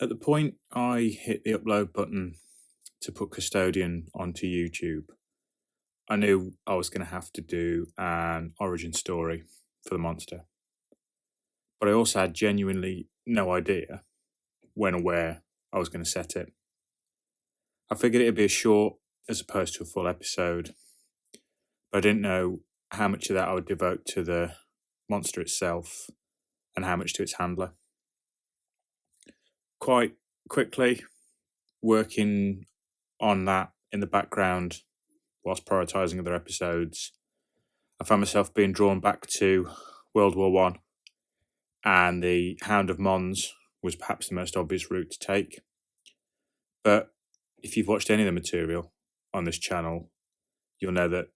At the point I hit the upload button to put Custodian onto YouTube, I knew I was going to have to do an origin story for the monster. But I also had genuinely no idea when or where I was going to set it. I figured it'd be a short as opposed to a full episode, but I didn't know how much of that I would devote to the monster itself and how much to its handler. Quite quickly, working on that in the background whilst prioritising other episodes, I found myself being drawn back to World War One, and the Hound of Mons was perhaps the most obvious route to take. But if you've watched any of the material on this channel, you'll know that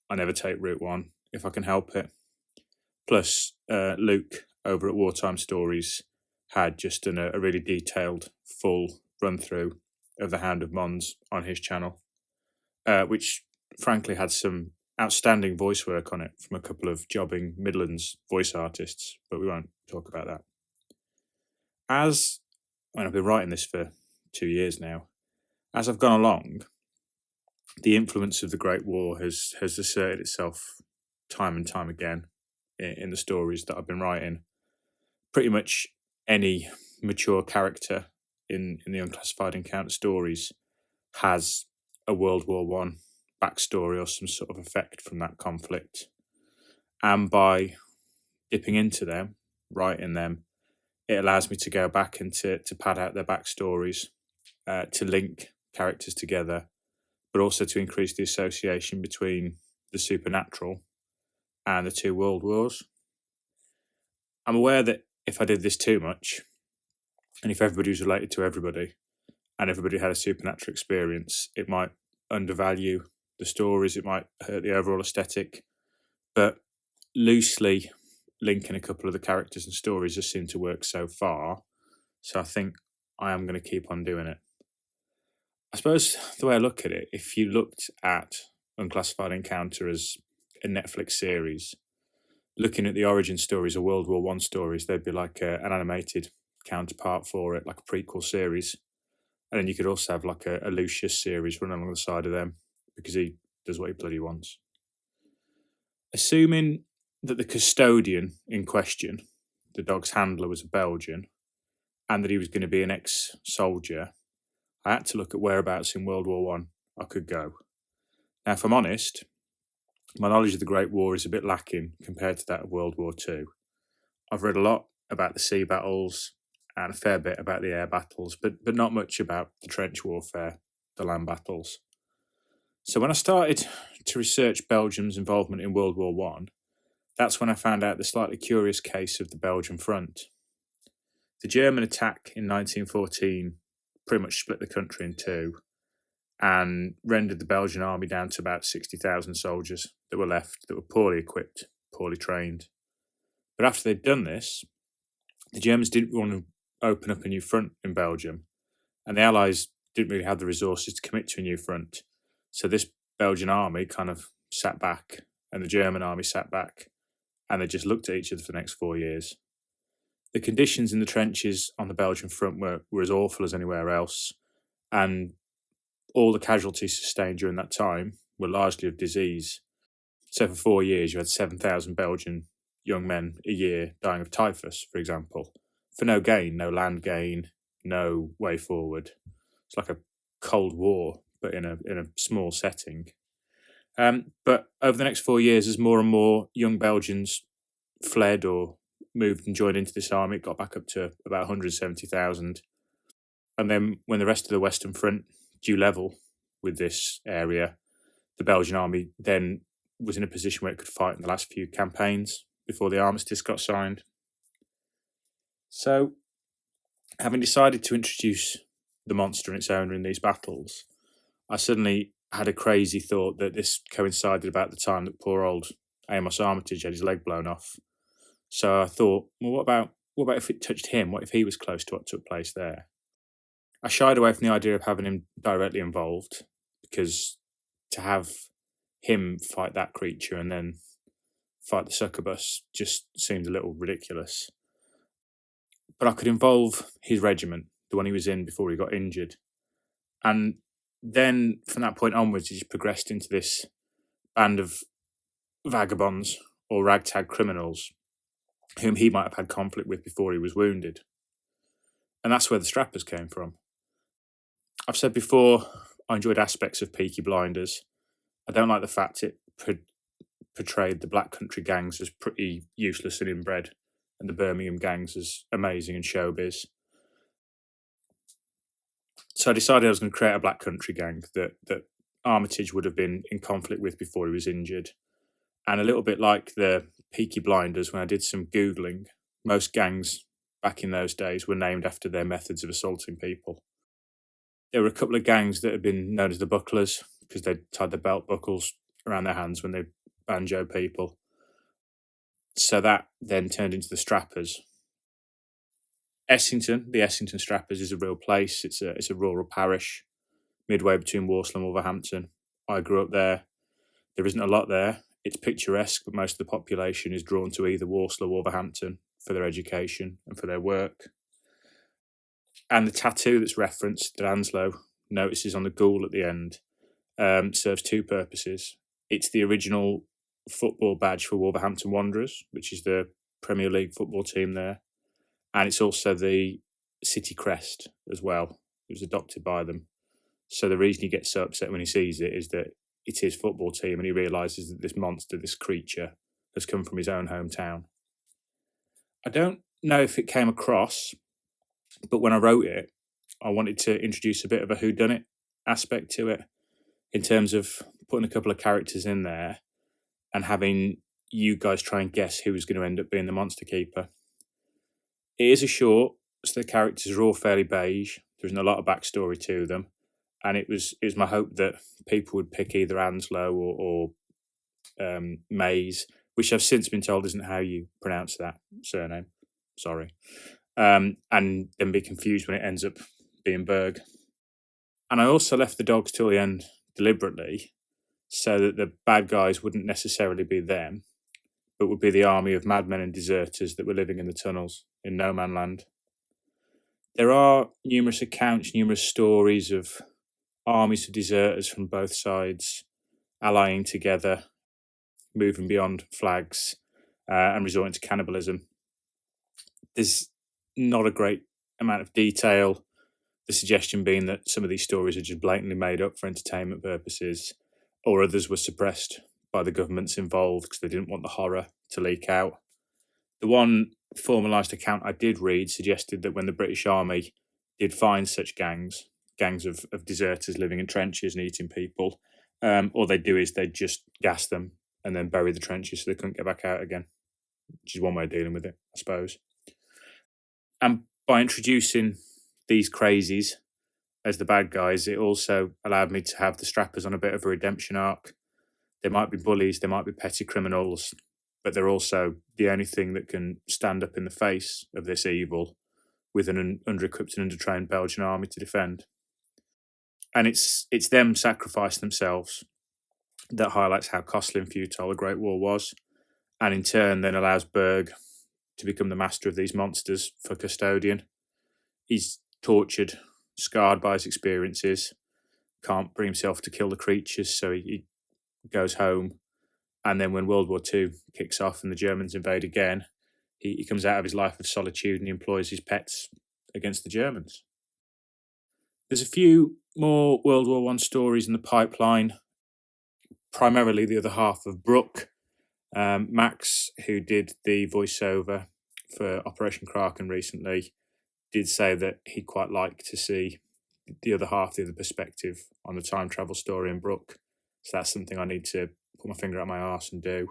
I never take route one if I can help it. Plus, Luke over at Wartime Stories had just done a really detailed, full run-through of the Hound of Mons on his channel, which frankly had some outstanding voice work on it from a couple of jobbing Midlands voice artists, but we won't talk about that. I've been writing this for 2 years now. As I've gone along, the influence of the Great War has asserted itself time and time again in the stories that I've been writing. Pretty much any mature character in the Unclassified encounter stories has a World War One backstory or some sort of effect from that conflict. And by dipping into them, writing them, it allows me to go back and to pad out their backstories, to link characters together, but also to increase the association between the supernatural and the two world wars. I'm aware that if I did this too much, and if everybody was related to everybody, and everybody had a supernatural experience, it might undervalue the stories, it might hurt the overall aesthetic. But loosely linking a couple of the characters and stories just seemed to work so far, so I think I am going to keep on doing it. I suppose the way I look at it, if you looked at Unclassified Encounter as a Netflix series, looking at the origin stories or World War One stories, they'd be like an animated counterpart for it, like a prequel series. And then you could also have like a Lucius series running along the side of them, because he does what he bloody wants. Assuming that the custodian in question, the dog's handler, was a Belgian, and that he was going to be an ex-soldier, I had to look at whereabouts in World War One I could go. Now, if I'm honest, my knowledge of the Great War is a bit lacking compared to that of World War Two. I've read a lot about the sea battles and a fair bit about the air battles, but not much about the trench warfare, the land battles. So when I started to research Belgium's involvement in World War One, that's when I found out the slightly curious case of the Belgian front. The German attack in 1914 pretty much split the country in two and rendered the Belgian army down to about 60,000 soldiers that were left, that were poorly equipped, poorly trained. But after they'd done this, the Germans didn't want to open up a new front in Belgium, and the Allies didn't really have the resources to commit to a new front. So this Belgian army kind of sat back, and the German army sat back, and they just looked at each other for the next 4 years. The conditions in the trenches on the Belgian front were as awful as anywhere else, and all the casualties sustained during that time were largely of disease. So for 4 years, you had 7,000 Belgian young men a year dying of typhus, for example, for no gain, no land gain, no way forward. It's like a Cold War, but in a small setting. But over the next 4 years, as more and more young Belgians fled or moved and joined into this army, it got back up to about 170,000. And then when the rest of the Western Front drew level with this area, the Belgian army then was in a position where it could fight in the last few campaigns before the armistice got signed. So, having decided to introduce the monster and its owner in these battles, I suddenly had a crazy thought that this coincided about the time that poor old Amos Armitage had his leg blown off. So I thought, well, what about if it touched him? What if he was close to what took place there? I shied away from the idea of having him directly involved, because to have him fight that creature and then fight the succubus just seemed a little ridiculous. But I could involve his regiment, the one he was in before he got injured. And then from that point onwards, he just progressed into this band of vagabonds or ragtag criminals whom he might have had conflict with before he was wounded. And that's where the strappers came from. I've said before, I enjoyed aspects of Peaky Blinders. I don't like the fact it portrayed the Black Country gangs as pretty useless and inbred, and the Birmingham gangs as amazing and showbiz. So I decided I was going to create a Black Country gang that Armitage would have been in conflict with before he was injured. And a little bit like the Peaky Blinders, when I did some Googling, most gangs back in those days were named after their methods of assaulting people. There were a couple of gangs that had been known as the Bucklers because they tied their belt buckles around their hands when they banjo people. So that then turned into the Strappers. Essington, the Essington Strappers, is a real place. It's a rural parish, midway between Walsall and Wolverhampton. I grew up there. There isn't a lot there. It's picturesque, but most of the population is drawn to either Walsall or Wolverhampton for their education and for their work. And the tattoo that's referenced that Anslow notices on the ghoul at the end serves two purposes. It's the original football badge for Wolverhampton Wanderers, which is the Premier League football team there. And it's also the city crest as well. It was adopted by them. So the reason he gets so upset when he sees it is that it's his football team and he realises that this monster, this creature, has come from his own hometown. I don't know if it came across, but when I wrote it, I wanted to introduce a bit of a whodunit aspect to it in terms of putting a couple of characters in there and having you guys try and guess who's going to end up being the monster keeper. It is a short, so the characters are all fairly beige. There isn't a lot of backstory to them. And it was my hope that people would pick either Anslow or Mays, which I've since been told isn't how you pronounce that surname. Sorry. And then be confused when it ends up being Berg. And I also left the dogs till the end deliberately so that the bad guys wouldn't necessarily be them, but would be the army of madmen and deserters that were living in the tunnels in no man land. There are numerous accounts, numerous stories of armies of deserters from both sides allying together, moving beyond flags, and resorting to cannibalism. There's not a great amount of detail, the suggestion being that some of these stories are just blatantly made up for entertainment purposes, or others were suppressed by the governments involved because they didn't want the horror to leak out. The one formalised account I did read suggested that when the British Army did find such gangs of deserters living in trenches and eating people, all they'd do is they'd just gas them and then bury the trenches so they couldn't get back out again, which is one way of dealing with it, I suppose. And by introducing these crazies as the bad guys, it also allowed me to have the Strappers on a bit of a redemption arc. They might be bullies, they might be petty criminals, but they're also the only thing that can stand up in the face of this evil with an under-equipped and under-trained Belgian army to defend. And it's them sacrificing themselves that highlights how costly and futile the Great War was, and in turn then allows Berg to become the master of these monsters for Custodian. He's tortured, scarred by his experiences, can't bring himself to kill the creatures, so he goes home. And then when World War II kicks off and the Germans invade again, he comes out of his life of solitude and he employs his pets against the Germans. There's a few more World War I stories in the pipeline, primarily the other half of Brooke. Max, who did the voiceover for Operation Kraken recently, did say that he'd quite like to see the other half, the other perspective on the time travel story in Brooke. So that's something I need to put my finger up my arse and do.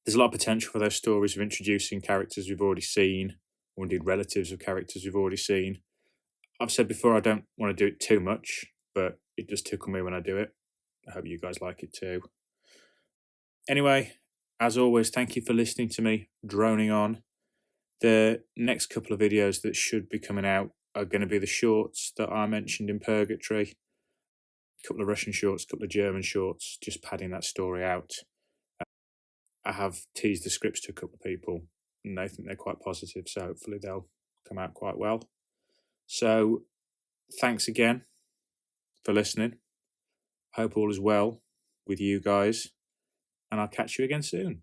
There's a lot of potential for those stories of introducing characters we've already seen, or indeed relatives of characters we've already seen. I've said before I don't want to do it too much, but it does tickle me when I do it. I hope you guys like it too. Anyway, as always, thank you for listening to me droning on. The next couple of videos that should be coming out are going to be the shorts that I mentioned in Purgatory. A couple of Russian shorts, a couple of German shorts, just padding that story out. I have teased the scripts to a couple of people and they think they're quite positive, so hopefully they'll come out quite well. So thanks again for listening. Hope all is well with you guys, and I'll catch you again soon.